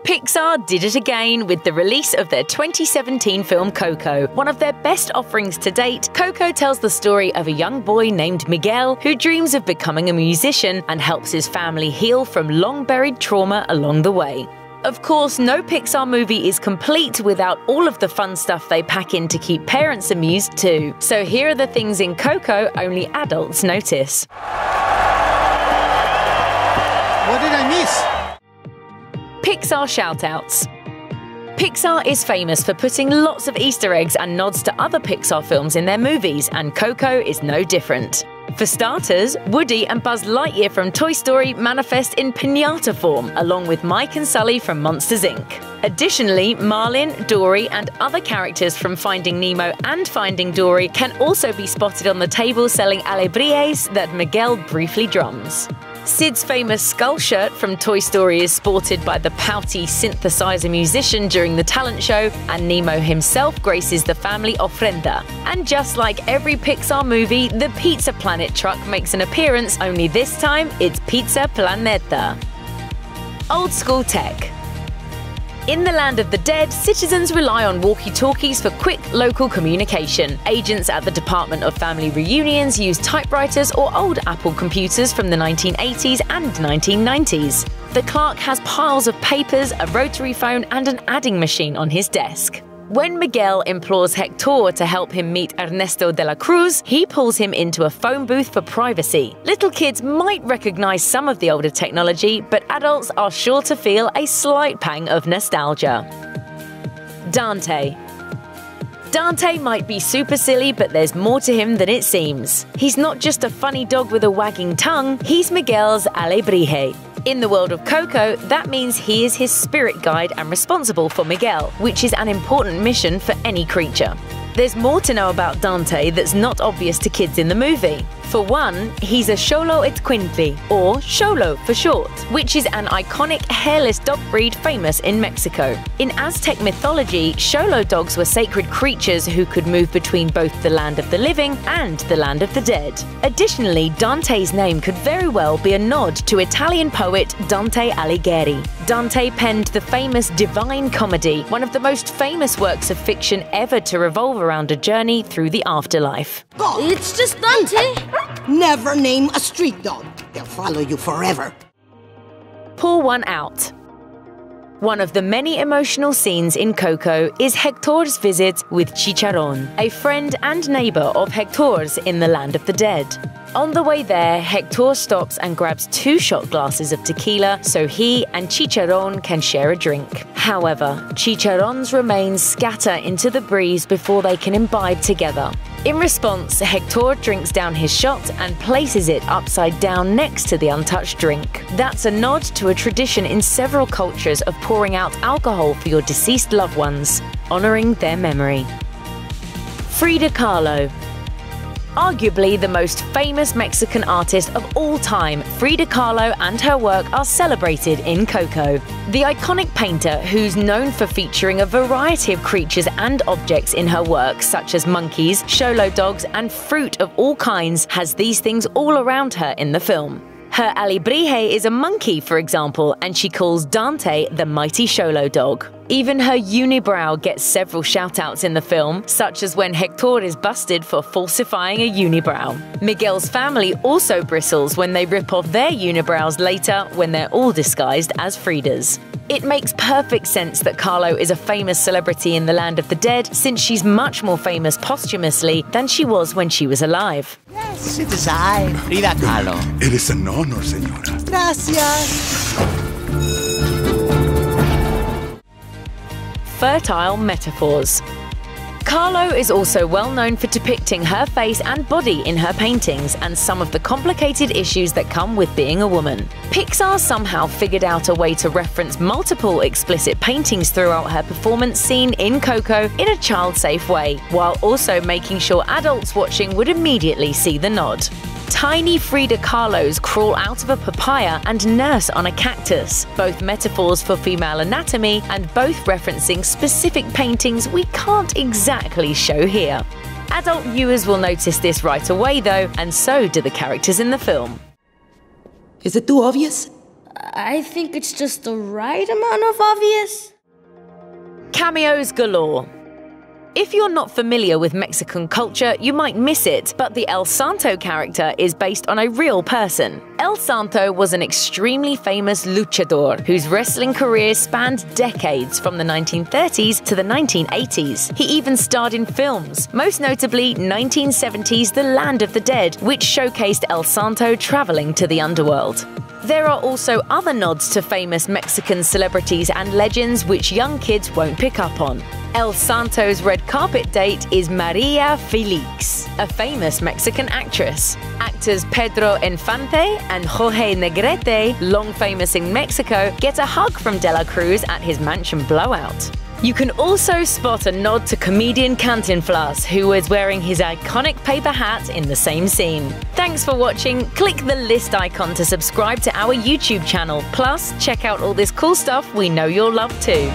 Pixar did it again with the release of their 2017 film Coco. One of their best offerings to date, Coco tells the story of a young boy named Miguel who dreams of becoming a musician and helps his family heal from long-buried trauma along the way. Of course, no Pixar movie is complete without all of the fun stuff they pack in to keep parents amused too. So here are the things in Coco only adults notice. What did I miss? Pixar shoutouts. Pixar is famous for putting lots of Easter eggs and nods to other Pixar films in their movies, and Coco is no different. For starters, Woody and Buzz Lightyear from Toy Story manifest in piñata form, along with Mike and Sully from Monsters, Inc. Additionally, Marlin, Dory, and other characters from Finding Nemo and Finding Dory can also be spotted on the table selling alebrijes that Miguel briefly drums. Sid's famous skull shirt from Toy Story is sported by the pouty synthesizer musician during the talent show, and Nemo himself graces the family ofrenda. And just like every Pixar movie, the Pizza Planet truck makes an appearance, only this time it's Pizza Planeta. Old school tech. In the land of the dead, citizens rely on walkie-talkies for quick local communication. Agents at the Department of Family Reunions use typewriters or old Apple computers from the 1980s and 1990s. The clerk has piles of papers, a rotary phone, and an adding machine on his desk. When Miguel implores Hector to help him meet Ernesto de la Cruz, he pulls him into a phone booth for privacy. Little kids might recognize some of the older technology, but adults are sure to feel a slight pang of nostalgia. Dante. Dante might be super silly, but there's more to him than it seems. He's not just a funny dog with a wagging tongue, he's Miguel's alebrije. In the world of Coco, that means he is his spirit guide and responsible for Miguel, which is an important mission for any creature. There's more to know about Dante that's not obvious to kids in the movie. For one, he's a xoloitzcuintli, or xolo for short, which is an iconic hairless dog breed famous in Mexico. In Aztec mythology, xolo dogs were sacred creatures who could move between both the land of the living and the land of the dead. Additionally, Dante's name could very well be a nod to Italian poet Dante Alighieri. Dante penned the famous Divine Comedy, one of the most famous works of fiction ever to revolve around a journey through the afterlife. It's just Dante. Never name a street dog. They'll follow you forever. Pour one out. One of the many emotional scenes in Coco is Hector's visit with Chicharron, a friend and neighbor of Hector's in the land of the dead. On the way there, Hector stops and grabs 2 shot glasses of tequila so he and Chicharron can share a drink. However, Chicharron's remains scatter into the breeze before they can imbibe together. In response, Hector drinks down his shot and places it upside down next to the untouched drink. That's a nod to a tradition in several cultures of pouring out alcohol for your deceased loved ones, honoring their memory. Frida Kahlo. Arguably the most famous Mexican artist of all time, Frida Kahlo and her work are celebrated in Coco. The iconic painter, who's known for featuring a variety of creatures and objects in her work, such as monkeys, xolo dogs, and fruit of all kinds, has these things all around her in the film. Her alebrije is a monkey, for example, and she calls Dante the mighty xolo dog. Even her unibrow gets several shoutouts in the film, such as when Hector is busted for falsifying a unibrow. Miguel's family also bristles when they rip off their unibrows later when they're all disguised as Frida's. It makes perfect sense that Kahlo is a famous celebrity in the land of the dead, since she's much more famous posthumously than she was when she was alive. Yes, it is I, Frida Kahlo. It is an honor, señora. Gracias. Fertile metaphors. Kahlo is also well known for depicting her face and body in her paintings and some of the complicated issues that come with being a woman. Pixar somehow figured out a way to reference multiple explicit paintings throughout her performance scene in Coco in a child-safe way, while also making sure adults watching would immediately see the nod. Tiny Frida Kahlos crawl out of a papaya and nurse on a cactus, both metaphors for female anatomy and both referencing specific paintings we can't exactly show here. Adult viewers will notice this right away though, and so do the characters in the film. Is it too obvious? I think it's just the right amount of obvious. Cameos galore. If you're not familiar with Mexican culture, you might miss it, but the El Santo character is based on a real person. El Santo was an extremely famous luchador whose wrestling career spanned decades from the 1930s to the 1980s. He even starred in films, most notably 1970's The Land of the Dead, which showcased El Santo traveling to the underworld. There are also other nods to famous Mexican celebrities and legends which young kids won't pick up on. El Santo's red carpet date is Maria Felix, a famous Mexican actress. Actors Pedro Infante and Jorge Negrete, long famous in Mexico, get a hug from De La Cruz at his mansion blowout. You can also spot a nod to comedian Cantinflas, who is wearing his iconic paper hat in the same scene. Thanks for watching. Click the list icon to subscribe to our YouTube channel. Plus, check out all this cool stuff we know you'll love too.